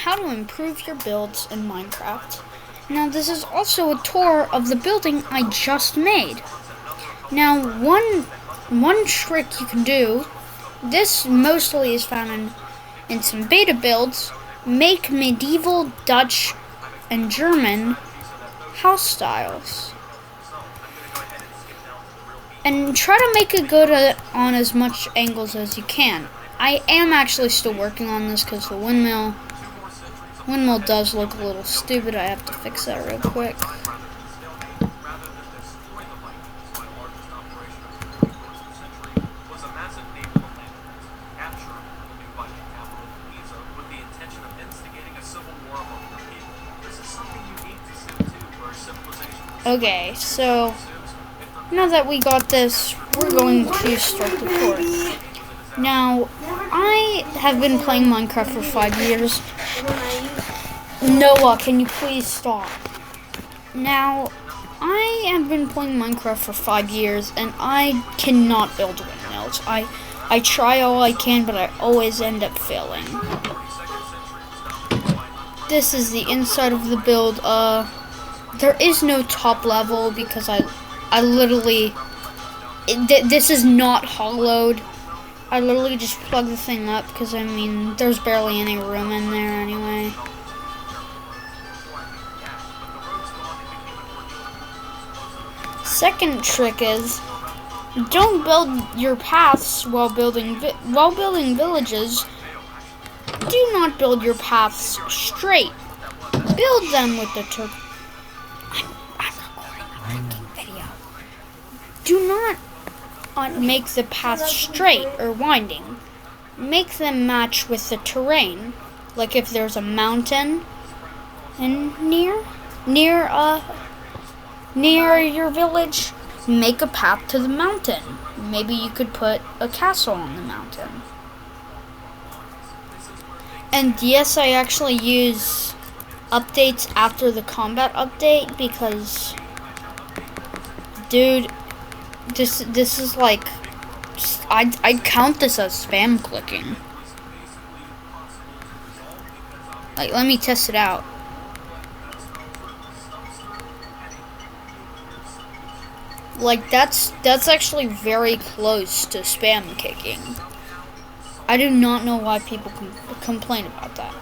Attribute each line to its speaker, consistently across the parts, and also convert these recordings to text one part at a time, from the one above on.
Speaker 1: how to improve your builds in Minecraft. Now this is also a tour of the building I just made. Now one trick you can do, this mostly is found in some beta builds, make medieval Dutch and German house styles. And try to make it good on as much angles as you can. I am actually still working on this because the windmill does look a little stupid. I have to fix that real quick. Okay, so now that we got this, we're going to start the tour. Now, I have been playing Minecraft for 5 years. Noah, can you please stop? Now, I have been playing Minecraft for 5 years, and I cannot build windmills. I try all I can, but I always end up failing. This is the inside of the build. There is no top level because I literally, this is not hollowed. I literally just plug the thing up because, I mean, there's barely any room in there anyway. Second trick is, don't build your paths while building villages. Do not build your paths straight. Build them with the Do not make the path straight or winding. Make them match with the terrain. Like if there's a mountain and near your village, make a path to the mountain. Maybe you could put a castle on the mountain. And yes, I actually use updates after the combat update because, dude, this is like, I'd count this as spam clicking. Like, let me test it out. Like, that's actually very close to spam kicking. I do not know why people complain about that.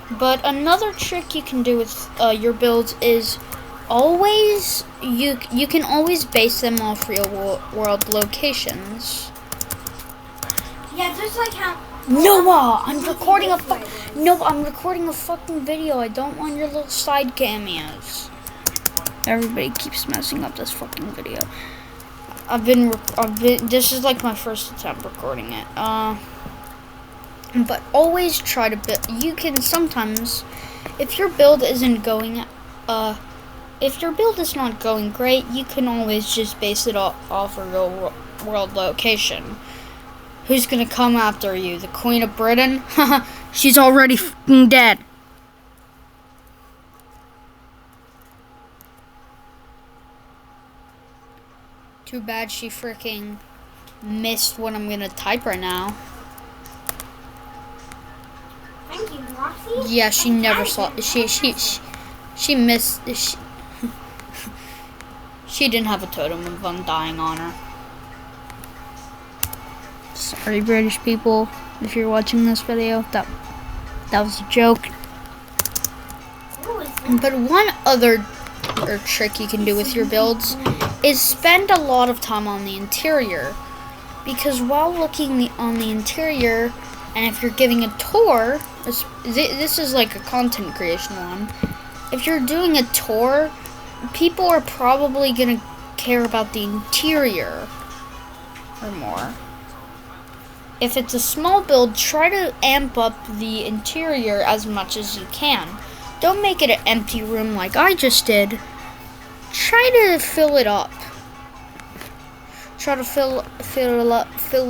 Speaker 1: But another trick you can do with your builds is always, you can always base them off real world locations.
Speaker 2: Yeah, just like how...
Speaker 1: Noah, I'm recording a fucking video. I don't want your little side cameos. Everybody keeps messing up this fucking video. This is like my first attempt recording it. But always try to build. You can sometimes, if your build isn't going, if your build is not going great, you can always just base it off a real world location. Who's gonna come after you? The Queen of Britain? Haha, she's already fucking dead. Too bad she freaking missed what I'm gonna type right now.
Speaker 2: Thank you, Roxy.
Speaker 1: Yeah, she never saw. She missed. She didn't have a totem of undying on her. Sorry, British people, if you're watching this video. That was a joke. But one other trick you can do with your builds is spend a lot of time on the interior, because while looking on the interior, and if you're giving a tour, this is like a content creation one. If you're doing a tour, people are probably gonna care about the interior or more. If it's a small build, try to amp up the interior as much as you can. Don't make it an empty room like I just did. Try to fill it up. Try to fill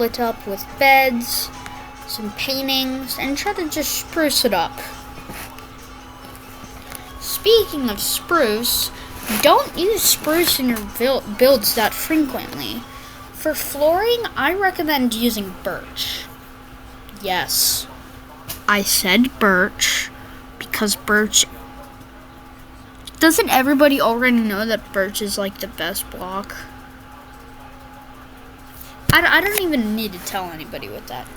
Speaker 1: it up with beds, some paintings, and try to just spruce it up. Speaking of spruce, don't use spruce in your builds that frequently. for flooring, I recommend using birch. Yes, I said birch because birch. Doesn't everybody already know that birch is like the best block? I don't even need to tell anybody with that.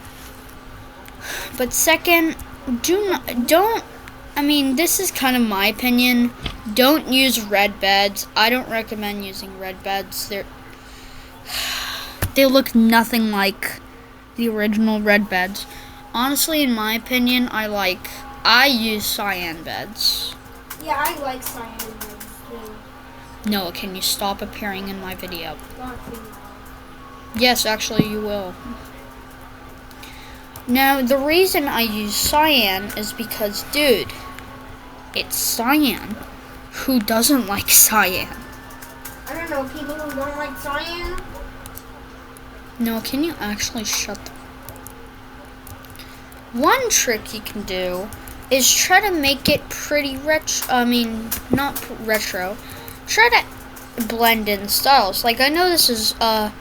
Speaker 1: But second, I mean, this is kind of my opinion. Don't use red beds. I don't recommend using red beds. They look nothing like the original red beds. Honestly, in my opinion, I use cyan beds.
Speaker 2: Yeah, I like cyan beds too.
Speaker 1: Noah, can you stop appearing in my video? Yes, actually, you will. Now, the reason I use cyan is because, dude, it's cyan. Who doesn't like cyan?
Speaker 2: I don't know, people who don't like cyan.
Speaker 1: No, can you actually shut the... One trick you can do is try to make it pretty not retro. Try to blend in styles. Like, I know this is a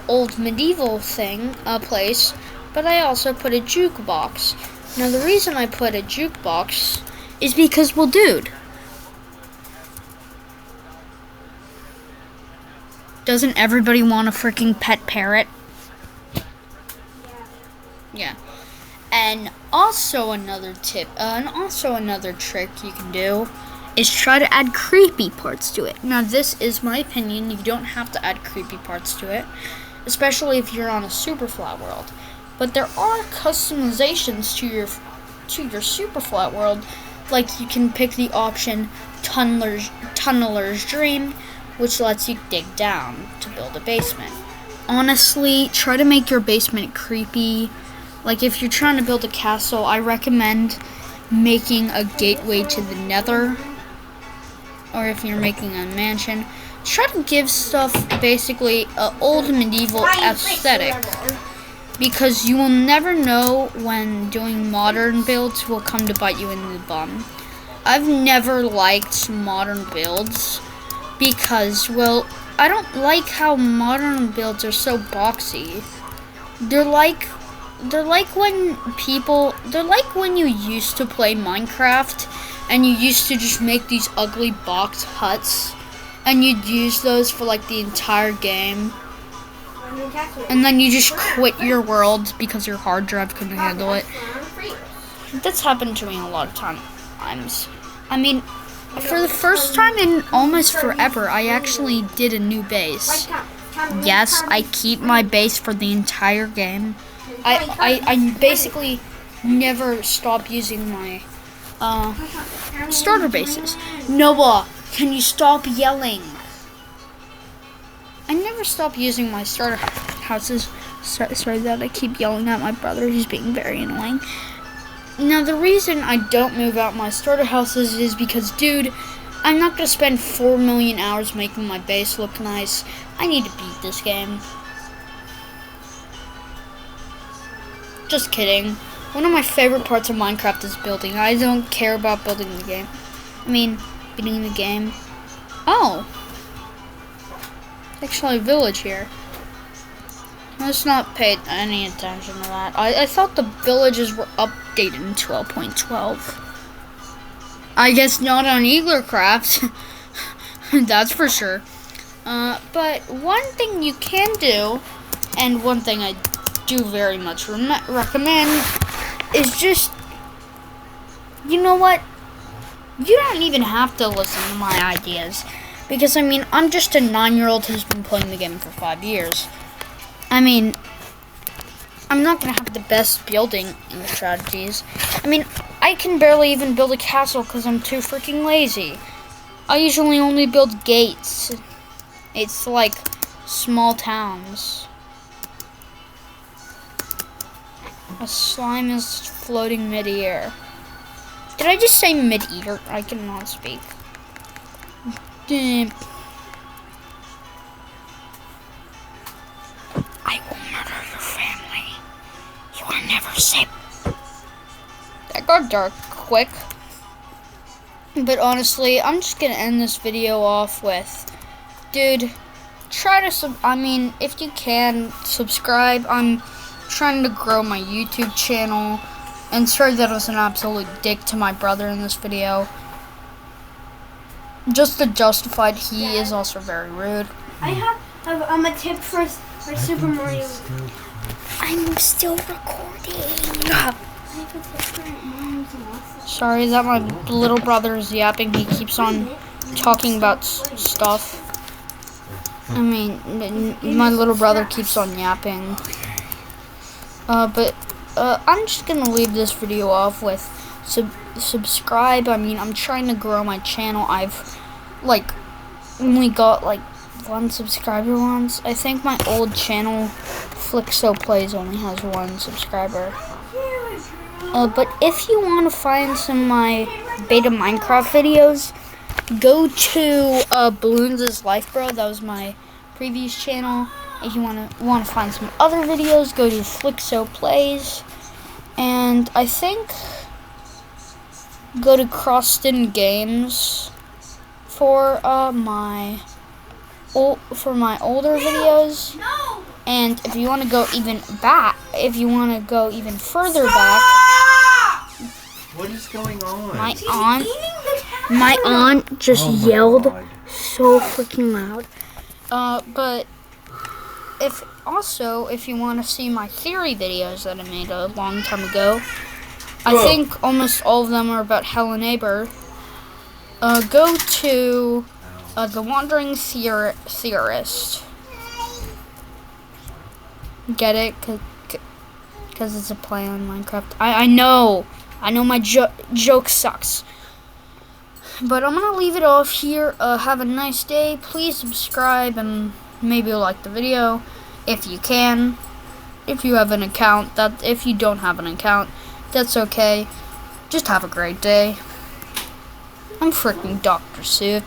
Speaker 1: old medieval place, but I also put a jukebox. Now, the reason I put a jukebox is because, well, dude, doesn't everybody want a freaking pet parrot? Yeah. And also another trick you can do is try to add creepy parts to it. Now, this is my opinion. You don't have to add creepy parts to it, especially if you're on a super flat world. But there are customizations to your super flat world. Like, you can pick the option Tunneler's Dream, which lets you dig down to build a basement. Honestly, try to make your basement creepy. Like, if you're trying to build a castle, I recommend making a gateway to the Nether. Or if you're making a mansion, try to give stuff basically an old medieval aesthetic. Because you will never know when doing modern builds will come to bite you in the bum. I've never liked modern builds because, well, I don't like how modern builds are so boxy. They're like when you used to play Minecraft and you used to just make these ugly box huts and you'd use those for like the entire game. And then you just quit your world because your hard drive couldn't handle it. That's happened to me a lot of times. I mean, for the first time in almost forever, I actually did a new base. Yes, I keep my base for the entire game. I basically never stop using my starter bases. Noah, can you stop yelling? I never stop using my starter houses. Sorry that I keep yelling at my brother. He's being very annoying. Now, the reason I don't move out my starter houses is because, dude, I'm not going to spend 4 million hours making my base look nice. I need to beat this game. Just kidding. One of my favorite parts of Minecraft is building. I don't care about building the game. Beating the game. Oh. Actually a village here. Let's not pay any attention to that. I thought the villages were updated in 12.12. I guess not on Eaglercraft. That's for sure. But one thing you can do, and one thing I do very much recommend, is just, you know what? You don't even have to listen to my ideas. Because, I'm just a 9-year-old who's been playing the game for 5 years. I'm not going to have the best building strategies. I can barely even build a castle because I'm too freaking lazy. I usually only build gates. It's like small towns. A slime is floating mid-air. Did I just say mid-eater? I cannot speak. I will murder your family. You are never safe. That got dark quick. But honestly, I'm just gonna end this video off with, dude, try to if you can subscribe. I'm trying to grow my YouTube channel, and sorry that I was an absolute dick to my brother in this video. Just to justify it, he is also very rude.
Speaker 2: I have a tip for Super Mario.
Speaker 1: I'm still recording.
Speaker 2: I have a tip for Mario Galaxy.
Speaker 1: Sorry that my little brother is yapping. He keeps on talking about stuff. My little brother keeps on yapping. But I'm just gonna leave this video off with subscribe. I'm trying to grow my channel. I've only got 1 subscriber once. I think my old channel, Flixo Plays, only has 1 subscriber. But if you want to find some of my beta Minecraft videos, go to Balloons' Life Bro. That was my previous channel. If you want to find some other videos, go to Flixo Plays, and I think go to Croston Games for my older videos. And if you want to go even further back,
Speaker 3: what is going on?
Speaker 1: My aunt just yelled
Speaker 3: God.
Speaker 1: so freaking loud. But if you want to see my theory videos that I made a long time ago, I think almost all of them are about Hello Neighbor. Go to The Wandering Theorist. Get it? Because it's a play on Minecraft. I know my joke sucks. But I'm going to leave it off here. Have a nice day. Please subscribe and maybe like the video if you can. If you have an account. If you don't have an account, that's okay. Just have a great day. I'm freaking Dr. Seuss.